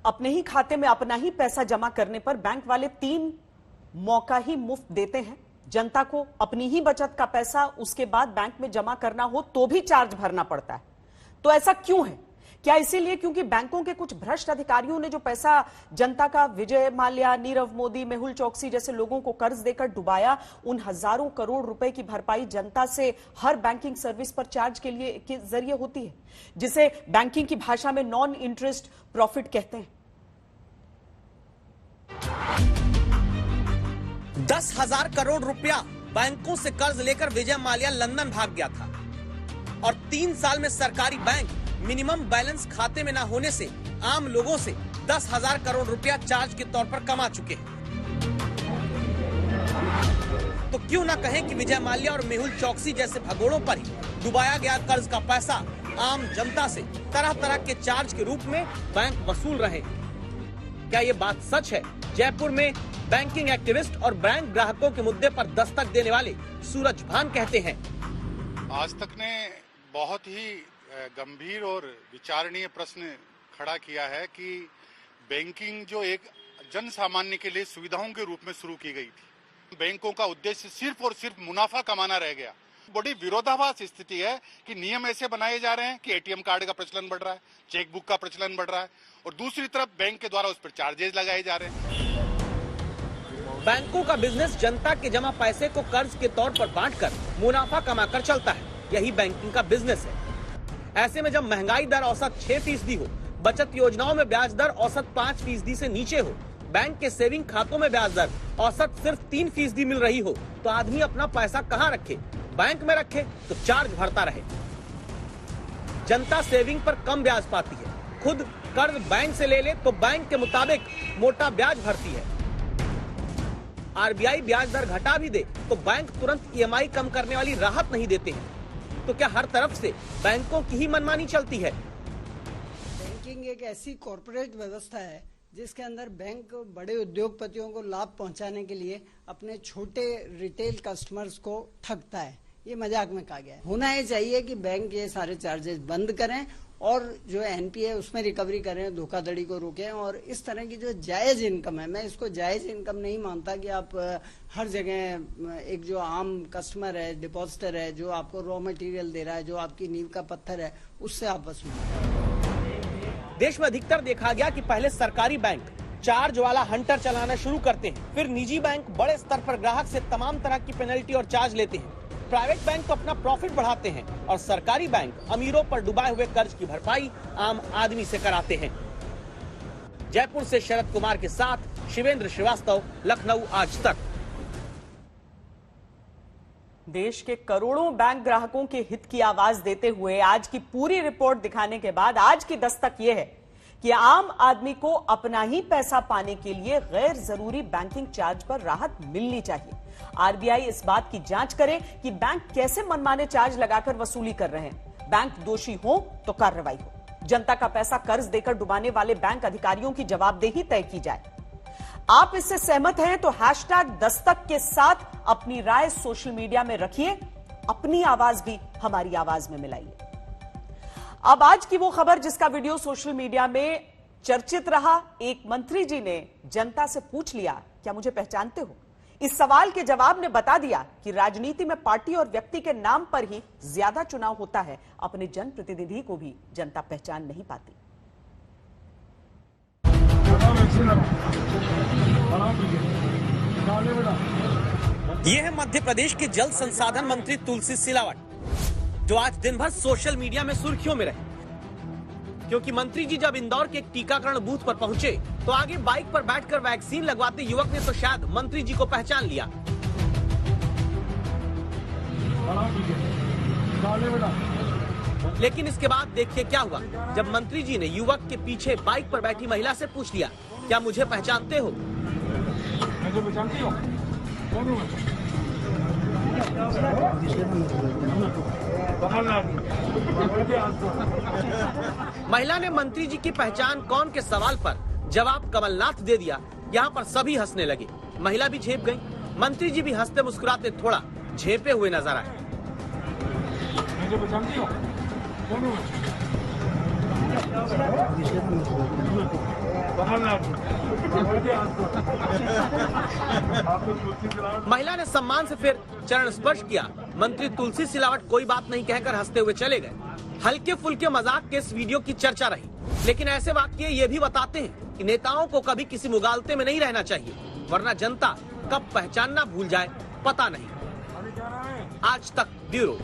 अपने ही खाते में अपना ही पैसा जमा करने पर बैंक वाले 3 मौका ही मुफ्त देते हैं। जनता को अपनी ही बचत का पैसा उसके बाद बैंक में जमा करना हो तो भी चार्ज भरना पड़ता है। तो ऐसा क्यों है? क्या इसीलिए क्योंकि बैंकों के कुछ भ्रष्ट अधिकारियों ने जो पैसा जनता का विजय माल्या, नीरव मोदी, मेहुल चौकसी जैसे लोगों को कर्ज देकर डुबाया, उन हजारों करोड़ रुपए की भरपाई जनता से हर बैंकिंग सर्विस पर चार्ज के जरिए होती है, जिसे बैंकिंग की भाषा में नॉन इंटरेस्ट प्रॉफिट कहते हैं। 10,000 करोड़ रुपया बैंकों से कर्ज लेकर विजय माल्या लंदन भाग गया था और 3 साल में सरकारी बैंक मिनिमम बैलेंस खाते में न होने से आम लोगों से 10,000 करोड़ रुपया चार्ज के तौर पर कमा चुके हैं। तो क्यों न कहें कि विजय माल्या और मेहुल चौकसी जैसे भगोड़ों पर ही डुबाया गया कर्ज का पैसा आम जनता से तरह तरह के चार्ज के रूप में बैंक वसूल रहे। क्या ये बात सच है? जयपुर में बैंकिंग एक्टिविस्ट और बैंक ग्राहकों के मुद्दे पर दस्तक देने वाले सूरज भान कहते हैं, आज तक ने बहुत ही गंभीर और विचारणीय प्रश्न खड़ा किया है कि बैंकिंग जो एक जन सामान्य के लिए सुविधाओं के रूप में शुरू की गई थी, बैंकों का उद्देश्य सिर्फ और सिर्फ मुनाफा कमाना रह गया। बड़ी विरोधाभास स्थिति है कि नियम ऐसे बनाए जा रहे हैं कि एटीएम कार्ड का प्रचलन बढ़ रहा है, चेकबुक का प्रचलन बढ़ रहा है और दूसरी तरफ बैंक के द्वारा उस पर चार्जेस लगाए जा रहे हैं। बैंकों का बिजनेस जनता के जमा पैसे को कर्ज के तौर पर बांटकर मुनाफा कमाकर चलता है। यही बैंकिंग का बिजनेस है। ऐसे में जब महंगाई दर औसत 6% हो, बचत योजनाओं में ब्याज दर औसत 5% से नीचे हो, बैंक के सेविंग खातों में ब्याज दर औसत सिर्फ 3% मिल रही हो, तो आदमी अपना पैसा कहाँ रखे? बैंक में रखे तो चार्ज भरता रहे। जनता सेविंग पर कम ब्याज पाती है, खुद कर्ज बैंक से ले ले तो बैंक के मुताबिक मोटा ब्याज भरती है। आरबीआई ब्याज दर घटा भी दे तो बैंक तुरंत ईएमआई कम करने वाली राहत नहीं देते हैं। तो क्या हर तरफ से बैंकों की ही मनमानी चलती है? बैंकिंग एक ऐसी कॉरपोरेट व्यवस्था है जिसके अंदर बैंक बड़े उद्योगपतियों को लाभ पहुंचाने के लिए अपने छोटे रिटेल कस्टमर्स को ठगता है। ये मजाक में कहा गया है। होना ये चाहिए कि बैंक ये सारे चार्जेस बंद करें और जो एनपीए है उसमें रिकवरी करें, धोखाधड़ी को रोकें और इस तरह की जो जायज इनकम है, मैं इसको जायज इनकम नहीं मानता कि आप हर जगह एक जो आम कस्टमर है, डिपॉजिटर है, जो आपको रॉ मटेरियल दे रहा है, जो आपकी नींव का पत्थर है, उससे आप वसूल करें। देश में अधिकतर देखा गया कि पहले सरकारी बैंक चार्ज वाला हंटर चलाना शुरू करते हैं, फिर निजी बैंक बड़े स्तर पर ग्राहक से तमाम तरह की पेनल्टी और चार्ज लेते हैं। प्राइवेट बैंक तो अपना प्रॉफिट बढ़ाते हैं और सरकारी बैंक अमीरों पर डुबाए हुए कर्ज की भरपाई आम आदमी से कराते हैं। जयपुर से शरद कुमार के साथ शिवेंद्र श्रीवास्तव, लखनऊ आज तक। देश के करोड़ों बैंक ग्राहकों के हित की आवाज देते हुए आज की पूरी रिपोर्ट दिखाने के बाद आज की दस्तक यह है कि आम आदमी को अपना ही पैसा पाने के लिए गैर जरूरी बैंकिंग चार्ज पर राहत मिलनी चाहिए। आरबीआई इस बात की जांच करे कि बैंक कैसे मनमाने चार्ज लगाकर वसूली कर रहे हैं। बैंक दोषी हो तो कार्रवाई हो। जनता का पैसा कर्ज देकर डुबाने वाले बैंक अधिकारियों की जवाबदेही तय की जाए। आप इससे सहमत हैं तो #दस्तक के साथ अपनी राय सोशल मीडिया में रखिए, अपनी आवाज भी हमारी आवाज में मिलाइए। अब आज की वो खबर जिसका वीडियो सोशल मीडिया में चर्चित रहा। एक मंत्री जी ने जनता से पूछ लिया, क्या मुझे पहचानते हो? इस सवाल के जवाब ने बता दिया कि राजनीति में पार्टी और व्यक्ति के नाम पर ही ज्यादा चुनाव होता है, अपने जनप्रतिनिधि को भी जनता पहचान नहीं पाती। ये है मध्य प्रदेश के जल संसाधन मंत्री तुलसी सिलावट, जो आज दिन भर सोशल मीडिया में सुर्खियों में रहे, क्योंकि मंत्री जी जब इंदौर के एक टीकाकरण बूथ पर पहुंचे तो आगे बाइक पर बैठकर वैक्सीन लगवाते युवक ने तो शायद मंत्री जी को पहचान लिया। लेकिन इसके बाद देखिए क्या हुआ जब मंत्री जी ने युवक के पीछे बाइक पर बैठी महिला से पूछ लिया, क्या मुझे पहचानते हो? महिला ने मंत्री जी की पहचान कौन के सवाल पर जवाब कमलनाथ दे दिया। यहाँ पर सभी हंसने लगे, महिला भी झेप गई, मंत्री जी भी हंसते मुस्कुराते थोड़ा झेपे हुए नजर आए। महिला ने सम्मान से फिर चरण स्पर्श किया। मंत्री तुलसी सिलावट कोई बात नहीं कहकर हंसते हुए चले गए। हल्के फुल्के मजाक के इस वीडियो की चर्चा रही, लेकिन ऐसे वाक्य ये भी बताते हैं कि नेताओं को कभी किसी मुगालते में नहीं रहना चाहिए, वरना जनता कब पहचानना भूल जाए पता नहीं। आज तक ब्यूरो।